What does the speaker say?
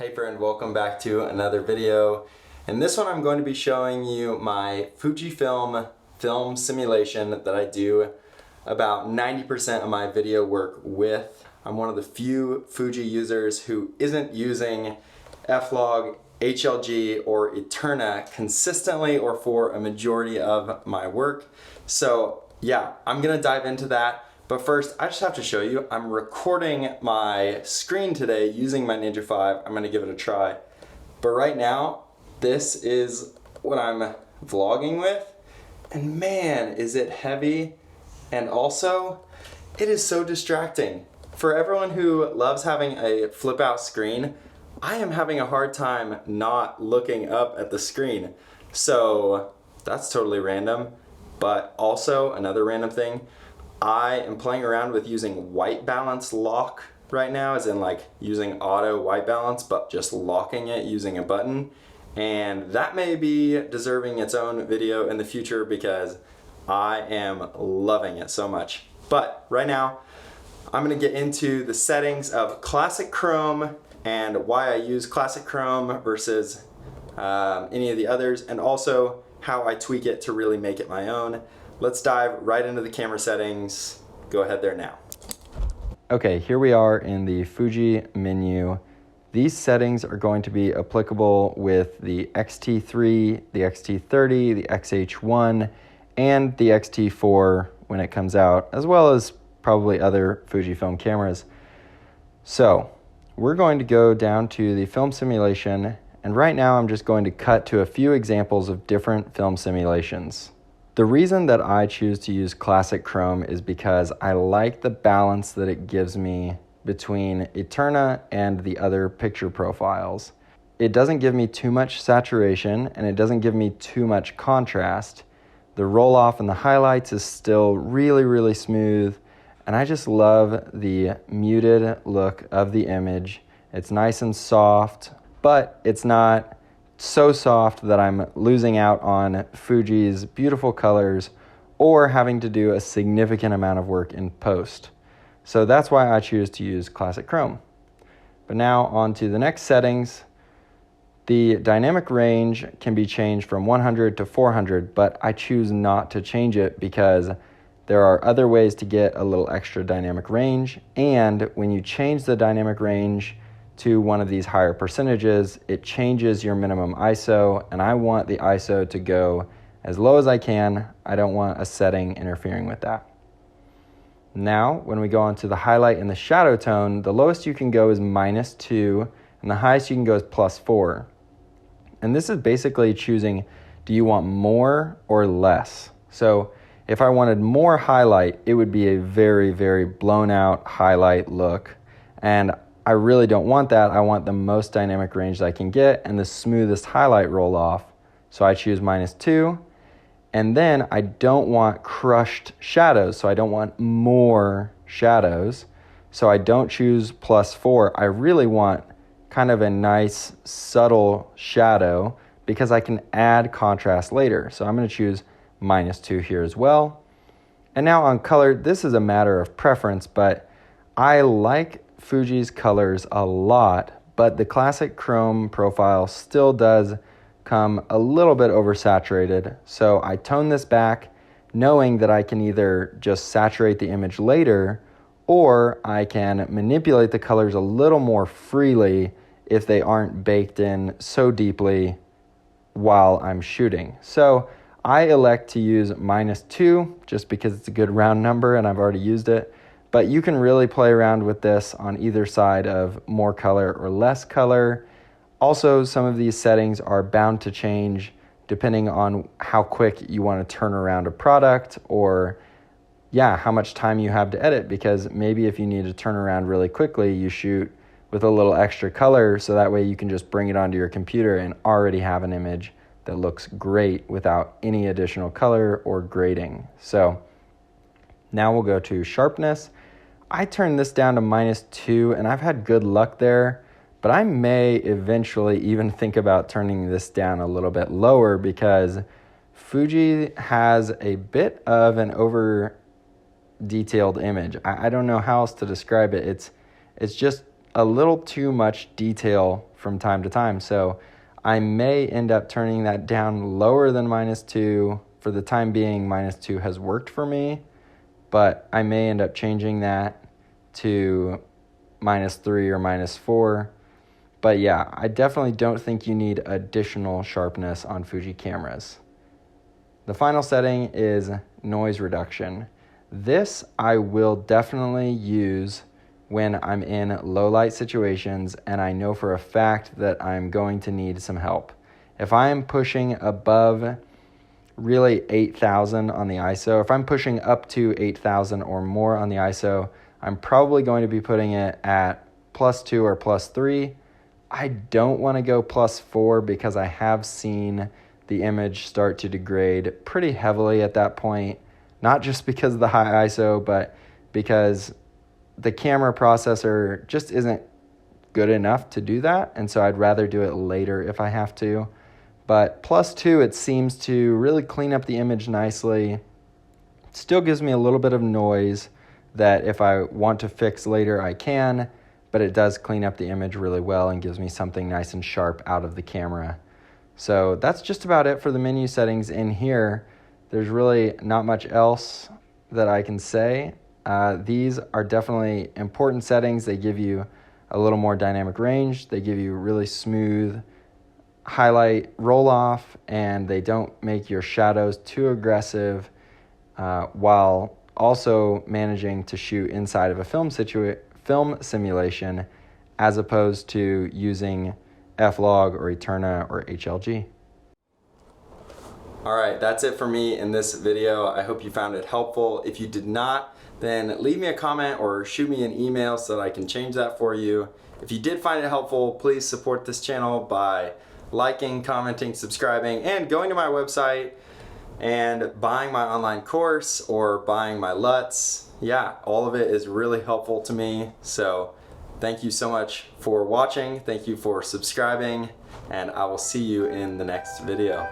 Hey friend, welcome back to another video. In this one I'm going to be showing you my Fujifilm film simulation that I do about 90% of my video work with. I'm one of the few Fuji users who isn't using F-Log, HLG, or Eterna consistently or for a majority of my work. So yeah, I'm gonna dive into that. But first, I just have to show you, I'm recording my screen today using my Ninja 5. I'm gonna give it a try. But right now, this is what I'm vlogging with. And man, is it heavy. And also, it is so distracting. For everyone who loves having a flip out screen, I am having a hard time not looking up at the screen. So that's totally random. But also, another random thing, I am playing around with using white balance lock right now, as in like using auto white balance, but just locking it using a button. And that may be deserving its own video in the future because I am loving it so much. But right now, I'm gonna get into the settings of Classic Chrome and why I use Classic Chrome versus any of the others, and also how I tweak it to really make it my own. Let's dive right into the camera settings. Go ahead there now. Okay, here we are in the Fuji menu. These settings are going to be applicable with the X-T3, the X-T30, the X-H1, and the X-T4 when it comes out, as well as probably other Fujifilm cameras. So we're going to go down to the film simulation, and right now I'm just going to cut to a few examples of different film simulations. The reason that I choose to use Classic Chrome is because I like the balance that it gives me between Eterna and the other picture profiles. It doesn't give me too much saturation and it doesn't give me too much contrast. The roll off and the highlights is still really smooth, and I just love the muted look of the image. It's nice and soft, but it's not so soft that I'm losing out on Fuji's beautiful colors or having to do a significant amount of work in post. So that's why I choose to use Classic Chrome. But now on to the next settings. The dynamic range can be changed from 100 to 400, but I choose not to change it because there are other ways to get a little extra dynamic range, and when you change the dynamic range to one of these higher percentages, it changes your minimum ISO, and I want the ISO to go as low as I can. I don't want a setting interfering with that. Now, when we go on to the highlight and the shadow tone, the lowest you can go is -2, and the highest you can go is +4. And this is basically choosing, do you want more or less? So if I wanted more highlight, it would be a very blown out highlight look, and I really don't want that. I want the most dynamic range that I can get and the smoothest highlight roll off. So I choose -2. And then I don't want crushed shadows, so I don't want more shadows. So I don't choose +4. I really want kind of a nice subtle shadow because I can add contrast later. So I'm going to choose -2 here as well. And now on color, this is a matter of preference, but I like Fuji's colors a lot, but the Classic Chrome profile still does come a little bit oversaturated. So I tone this back knowing that I can either just saturate the image later or I can manipulate the colors a little more freely if they aren't baked in so deeply while I'm shooting. So I elect to use -2 just because it's a good round number and I've already used it. But you can really play around with this on either side of more color or less color. Also, some of these settings are bound to change depending on how quick you want to turn around a product or, how much time you have to edit, because maybe if you need to turn around really quickly, you shoot with a little extra color so that way you can just bring it onto your computer and already have an image that looks great without any additional color or grading. So now we'll go to sharpness. I turned this down to -2 and I've had good luck there, but I may eventually even think about turning this down a little bit lower because Fuji has a bit of an over detailed image. I don't know how else to describe it. It's just a little too much detail from time to time. So I may end up turning that down lower than -2. For the time being, -2 has worked for me, but I may end up changing that to -3 or -4. But yeah, I definitely don't think you need additional sharpness on Fuji cameras. The final setting is noise reduction. This I will definitely use when I'm in low light situations and I know for a fact that I'm going to need some help. If I'm pushing above really 8,000 on the ISO, if I'm pushing up to 8,000 or more on the ISO, I'm probably going to be putting it at +2 or +3. I don't want to go +4 because I have seen the image start to degrade pretty heavily at that point, not just because of the high ISO, but because the camera processor just isn't good enough to do that, and so I'd rather do it later if I have to. But +2, it seems to really clean up the image nicely. Still gives me a little bit of noise that if I want to fix later, I can, but it does clean up the image really well and gives me something nice and sharp out of the camera. So that's just about it for the menu settings in here. There's really not much else that I can say. These are definitely important settings. They give you a little more dynamic range. They give you really smooth highlight roll off, and they don't make your shadows too aggressive while also managing to shoot inside of a film simulation as opposed to using F-Log or Eterna or HLG. All right, that's it for me in this video. I hope you found it helpful. If you did not, then leave me a comment or shoot me an email so that I can change that for you. If you did find it helpful, please support this channel by liking, commenting, subscribing, and going to my website and buying my online course or buying my LUTs. Yeah, all of it is really helpful to me. So thank you so much for watching. Thank you for subscribing, and I will see you in the next video.